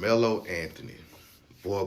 Karmelo Anthony. Boy.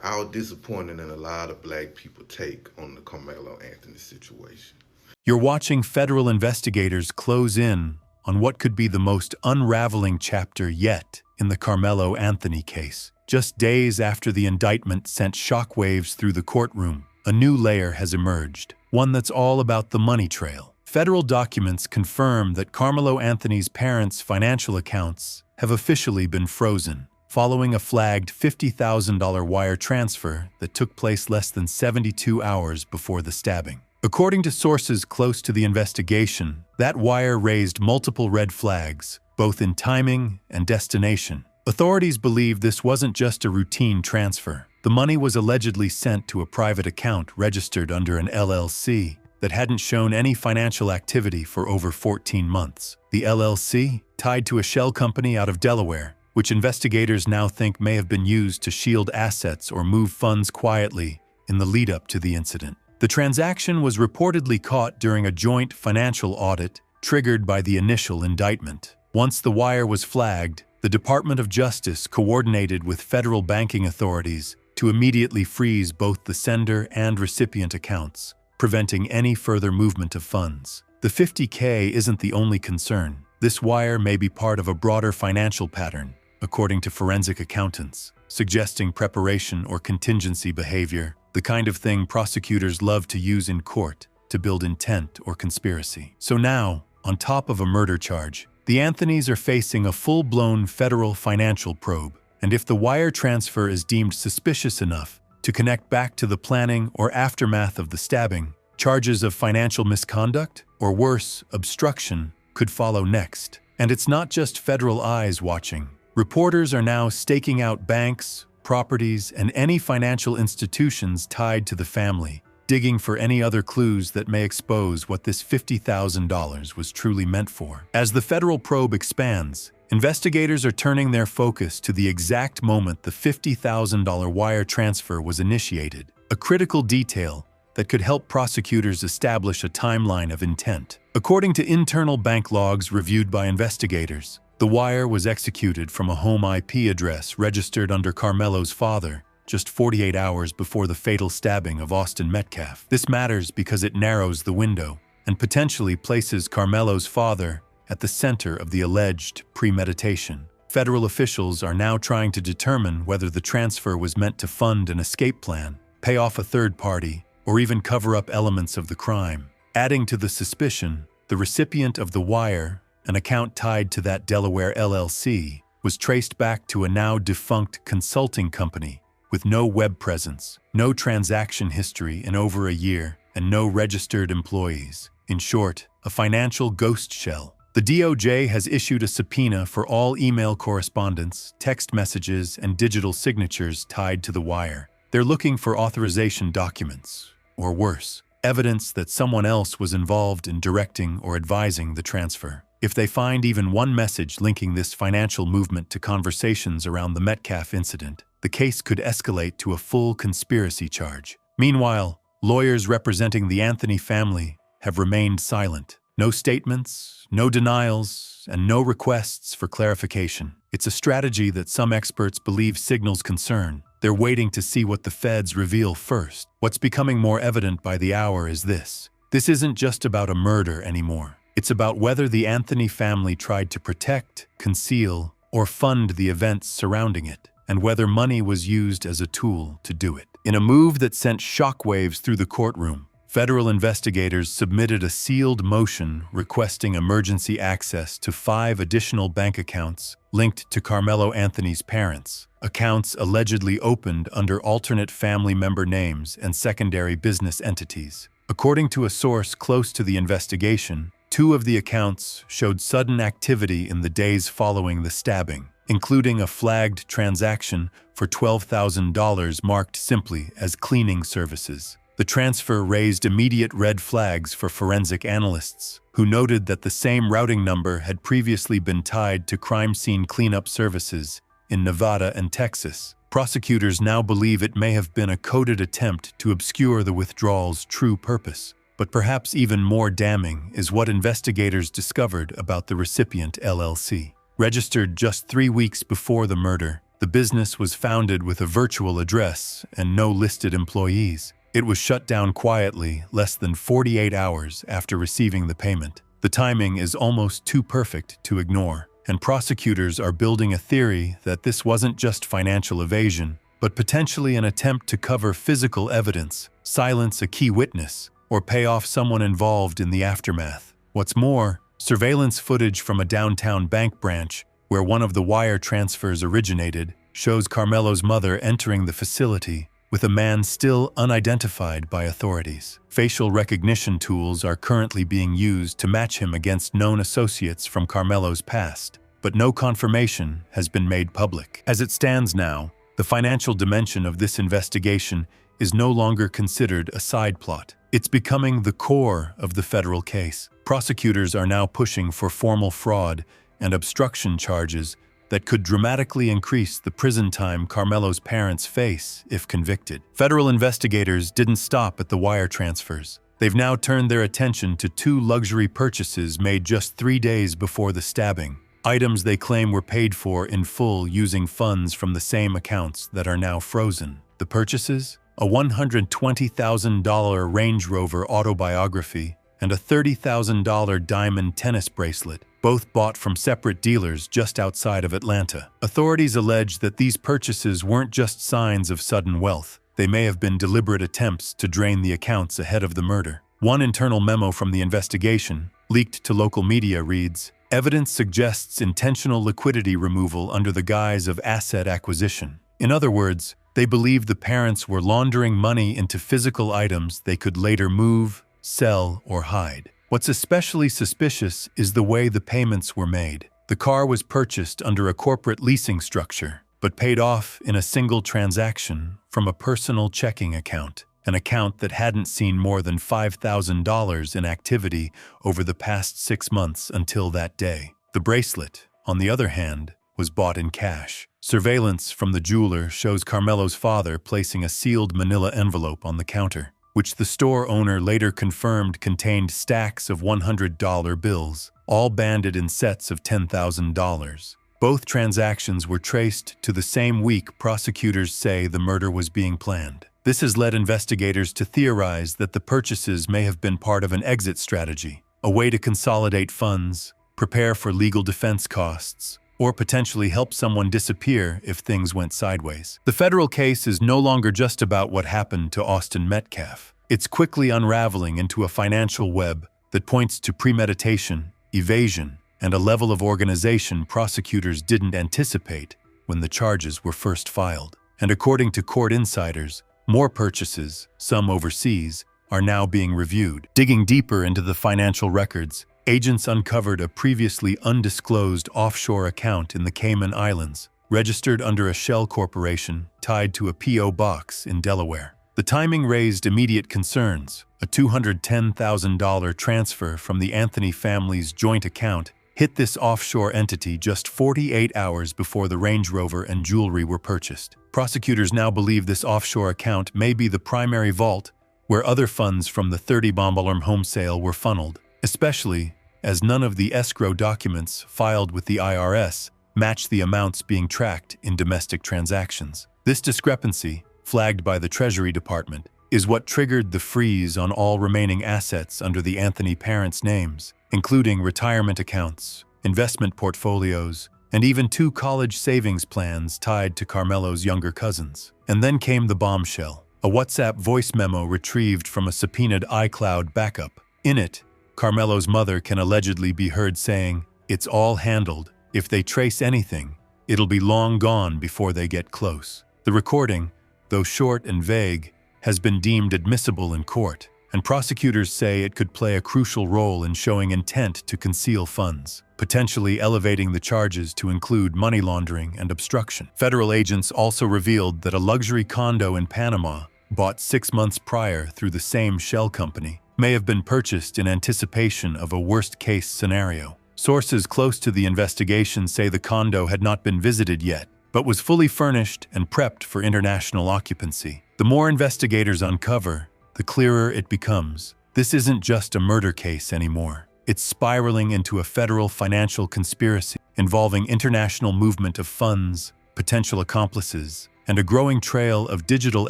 I was disappointed in a lot of black people take on the Karmelo Anthony situation. You're watching federal investigators close in on what could be the most unraveling chapter yet in the Karmelo Anthony case. Just days after the indictment sent shockwaves through the courtroom, a new layer has emerged, one that's all about the money trail. Federal documents confirm that Karmelo Anthony's parents' financial accounts have officially been frozen, following a flagged $50,000 wire transfer that took place less than 72 hours before the stabbing. According to sources close to the investigation, that wire raised multiple red flags, both in timing and destination. Authorities believe this wasn't just a routine transfer. The money was allegedly sent to a private account registered under an LLC that hadn't shown any financial activity for over 14 months. The LLC, tied to a shell company out of Delaware, which investigators now think may have been used to shield assets or move funds quietly in the lead-up to the incident. The transaction was reportedly caught during a joint financial audit triggered by the initial indictment. Once the wire was flagged, the Department of Justice coordinated with federal banking authorities to immediately freeze both the sender and recipient accounts, preventing any further movement of funds. The $50K isn't the only concern. This wire may be part of a broader financial pattern, according to forensic accountants, suggesting preparation or contingency behavior, the kind of thing prosecutors love to use in court to build intent or conspiracy. So now, on top of a murder charge, the Anthonys are facing a full-blown federal financial probe, and if the wire transfer is deemed suspicious enough to connect back to the planning or aftermath of the stabbing, charges of financial misconduct, or worse, obstruction, could follow next. And it's not just federal eyes watching. Reporters are now staking out banks, properties, and any financial institutions tied to the family, digging for any other clues that may expose what this $50,000 was truly meant for. As the federal probe expands, investigators are turning their focus to the exact moment the $50,000 wire transfer was initiated, a critical detail that could help prosecutors establish a timeline of intent. According to internal bank logs reviewed by investigators, the wire was executed from a home IP address registered under Karmelo's father, just 48 hours before the fatal stabbing of Austin Metcalf. This matters because it narrows the window and potentially places Karmelo's father at the center of the alleged premeditation. Federal officials are now trying to determine whether the transfer was meant to fund an escape plan, pay off a third party, or even cover up elements of the crime. Adding to the suspicion, the recipient of the wire, an account tied to that Delaware LLC, was traced back to a now defunct consulting company with no web presence, no transaction history in over a year, and no registered employees. In short, a financial ghost shell. The DOJ has issued a subpoena for all email correspondence, text messages, and digital signatures tied to the wire. They're looking for authorization documents, or worse, evidence that someone else was involved in directing or advising the transfer. If they find even one message linking this financial movement to conversations around the Metcalf incident, the case could escalate to a full conspiracy charge. Meanwhile, lawyers representing the Anthony family have remained silent. No statements, no denials, and no requests for clarification. It's a strategy that some experts believe signals concern. They're waiting to see what the feds reveal first. What's becoming more evident by the hour is this. This isn't just about a murder anymore. It's about whether the Anthony family tried to protect, conceal, or fund the events surrounding it, and whether money was used as a tool to do it. In a move that sent shockwaves through the courtroom, federal investigators submitted a sealed motion requesting emergency access to 5 additional bank accounts linked to Karmelo Anthony's parents, accounts allegedly opened under alternate family member names and secondary business entities. According to a source close to the investigation, 2 of the accounts showed sudden activity in the days following the stabbing, including a flagged transaction for $12,000 marked simply as cleaning services. The transfer raised immediate red flags for forensic analysts, who noted that the same routing number had previously been tied to crime scene cleanup services in Nevada and Texas. Prosecutors now believe it may have been a coded attempt to obscure the withdrawal's true purpose. But perhaps even more damning is what investigators discovered about the recipient LLC. Registered just 3 weeks before the murder, the business was founded with a virtual address and no listed employees. It was shut down quietly less than 48 hours after receiving the payment. The timing is almost too perfect to ignore, and prosecutors are building a theory that this wasn't just financial evasion, but potentially an attempt to cover physical evidence, silence a key witness, or pay off someone involved in the aftermath. What's more, surveillance footage from a downtown bank branch, where one of the wire transfers originated, shows Karmelo's mother entering the facility with a man still unidentified by authorities. Facial recognition tools are currently being used to match him against known associates from Karmelo's past, but no confirmation has been made public. As it stands now, the financial dimension of this investigation is no longer considered a side plot. It's becoming the core of the federal case. Prosecutors are now pushing for formal fraud and obstruction charges that could dramatically increase the prison time Karmelo's parents face if convicted. Federal investigators didn't stop at the wire transfers. They've now turned their attention to 2 luxury purchases made just 3 days before the stabbing. Items they claim were paid for in full using funds from the same accounts that are now frozen. The purchases? A $120,000 Range Rover autobiography and a $30,000 diamond tennis bracelet, both bought from separate dealers just outside of Atlanta. Authorities allege that these purchases weren't just signs of sudden wealth. They may have been deliberate attempts to drain the accounts ahead of the murder. One internal memo from the investigation, leaked to local media, reads, "Evidence suggests intentional liquidity removal under the guise of asset acquisition." In other words, they believed the parents were laundering money into physical items they could later move, sell, or hide. What's especially suspicious is the way the payments were made. The car was purchased under a corporate leasing structure, but paid off in a single transaction from a personal checking account, an account that hadn't seen more than $5,000 in activity over the past 6 months until that day. The bracelet, on the other hand, was bought in cash. Surveillance from the jeweler shows Karmelo's father placing a sealed manila envelope on the counter, which the store owner later confirmed contained stacks of $100 bills, all banded in sets of $10,000. Both transactions were traced to the same week prosecutors say the murder was being planned. This has led investigators to theorize that the purchases may have been part of an exit strategy, a way to consolidate funds, prepare for legal defense costs, or potentially help someone disappear if things went sideways. The federal case is no longer just about what happened to Austin Metcalf. It's quickly unraveling into a financial web that points to premeditation, evasion, and a level of organization prosecutors didn't anticipate when the charges were first filed. And according to court insiders, more purchases, some overseas, are now being reviewed. Digging deeper into the financial records, agents uncovered a previously undisclosed offshore account in the Cayman Islands, registered under a shell corporation tied to a P.O. box in Delaware. The timing raised immediate concerns. A $210,000 transfer from the Anthony family's joint account hit this offshore entity just 48 hours before the Range Rover and jewelry were purchased. Prosecutors now believe this offshore account may be the primary vault where other funds from the 30-bomb alarm home sale were funneled, especially as none of the escrow documents filed with the IRS match the amounts being tracked in domestic transactions. This discrepancy, flagged by the Treasury Department, is what triggered the freeze on all remaining assets under the Anthony parents' names, including retirement accounts, investment portfolios, and even 2 college savings plans tied to Karmelo's younger cousins. And then came the bombshell, a WhatsApp voice memo retrieved from a subpoenaed iCloud backup. In it, Karmelo's mother can allegedly be heard saying, "It's all handled. If they trace anything, it'll be long gone before they get close." The recording, though short and vague, has been deemed admissible in court, and prosecutors say it could play a crucial role in showing intent to conceal funds, potentially elevating the charges to include money laundering and obstruction. Federal agents also revealed that a luxury condo in Panama, bought 6 months prior through the same shell company, may have been purchased in anticipation of a worst-case scenario. Sources close to the investigation say the condo had not been visited yet, but was fully furnished and prepped for international occupancy. The more investigators uncover, the clearer it becomes. This isn't just a murder case anymore. it's spiraling into a federal financial conspiracy involving international movement of funds, potential accomplices, and a growing trail of digital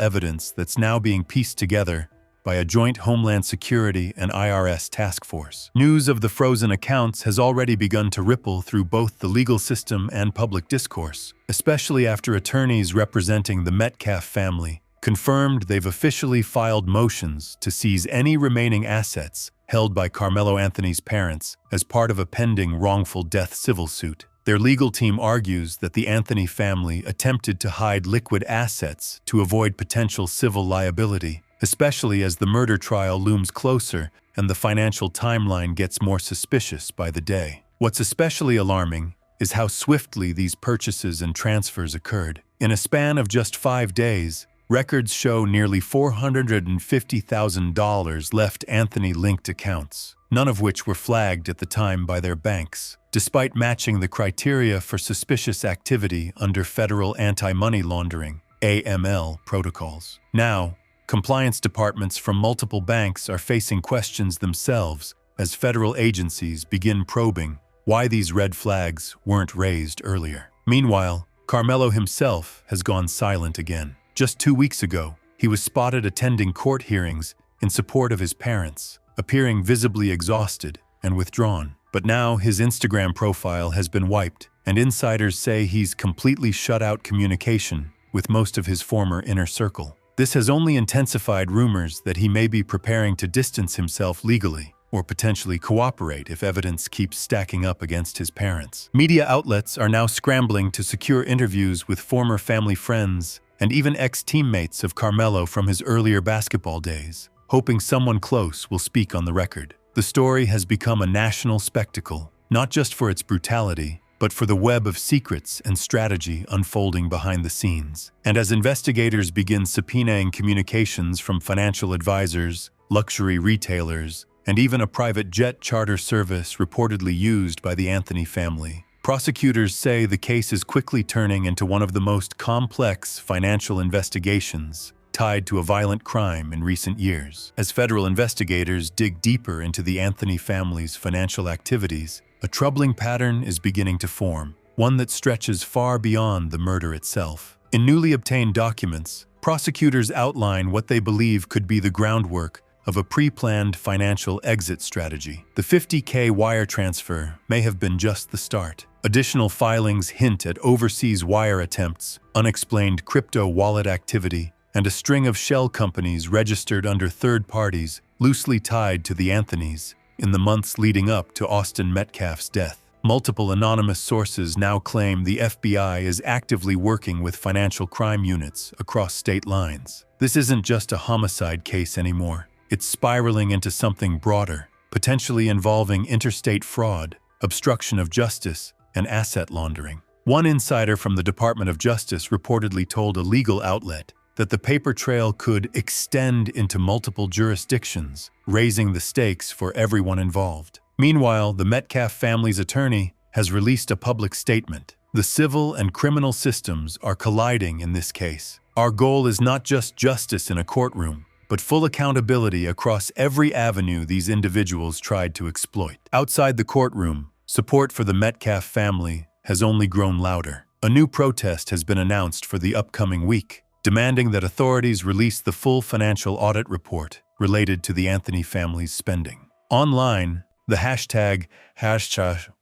evidence that's now being pieced together by a joint Homeland Security and IRS task force. News of the frozen accounts has already begun to ripple through both the legal system and public discourse, especially after attorneys representing the Metcalf family confirmed they've officially filed motions to seize any remaining assets held by Karmelo Anthony's parents as part of a pending wrongful death civil suit. Their legal team argues that the Anthony family attempted to hide liquid assets to avoid potential civil liability, especially as the murder trial looms closer and the financial timeline gets more suspicious by the day. What's especially alarming is how swiftly these purchases and transfers occurred. In a span of just 5 days, records show nearly $450,000 left Anthony-linked accounts, none of which were flagged at the time by their banks, despite matching the criteria for suspicious activity under federal anti-money laundering (AML) protocols. Now, compliance departments from multiple banks are facing questions themselves as federal agencies begin probing why these red flags weren't raised earlier. Meanwhile, Karmelo himself has gone silent again. Just 2 weeks ago, he was spotted attending court hearings in support of his parents, appearing visibly exhausted and withdrawn. But now his Instagram profile has been wiped, and insiders say he's completely shut out communication with most of his former inner circle. This has only intensified rumors that he may be preparing to distance himself legally or potentially cooperate if evidence keeps stacking up against his parents. Media outlets are now scrambling to secure interviews with former family friends and even ex-teammates of Karmelo from his earlier basketball days, hoping someone close will speak on the record. The story has become a national spectacle, not just for its brutality, but for the web of secrets and strategy unfolding behind the scenes. And as investigators begin subpoenaing communications from financial advisors, luxury retailers, and even a private jet charter service reportedly used by the Anthony family, prosecutors say the case is quickly turning into one of the most complex financial investigations tied to a violent crime in recent years. As federal investigators dig deeper into the Anthony family's financial activities, a troubling pattern is beginning to form, one that stretches far beyond the murder itself. In newly obtained documents, prosecutors outline what they believe could be the groundwork of a pre-planned financial exit strategy. The $50K wire transfer may have been just the start. Additional filings hint at overseas wire attempts, unexplained crypto wallet activity, and a string of shell companies registered under third parties loosely tied to the Anthonys in the months leading up to Austin Metcalf's death. Multiple anonymous sources now claim the FBI is actively working with financial crime units across state lines. This isn't just a homicide case anymore. It's spiraling into something broader, potentially involving interstate fraud, obstruction of justice, and asset laundering. One insider from the Department of Justice reportedly told a legal outlet that the paper trail could extend into multiple jurisdictions, raising the stakes for everyone involved. Meanwhile, the Metcalf family's attorney has released a public statement. The civil and criminal systems are colliding in this case. Our goal is not just justice in a courtroom, but full accountability across every avenue these individuals tried to exploit. Outside the courtroom, support for the Metcalf family has only grown louder. A new protest has been announced for the upcoming week, demanding that authorities release the full financial audit report related to the Anthony family's spending. Online, the hashtag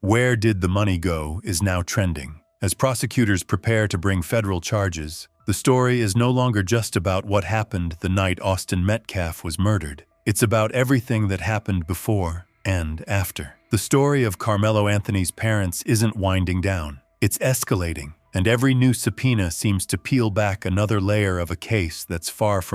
"Where did the money go?" is now trending. As prosecutors prepare to bring federal charges, the story is no longer just about what happened the night Austin Metcalf was murdered. It's about everything that happened before and after. The story of Karmelo Anthony's parents isn't winding down. It's escalating, and every new subpoena seems to peel back another layer of a case that's far from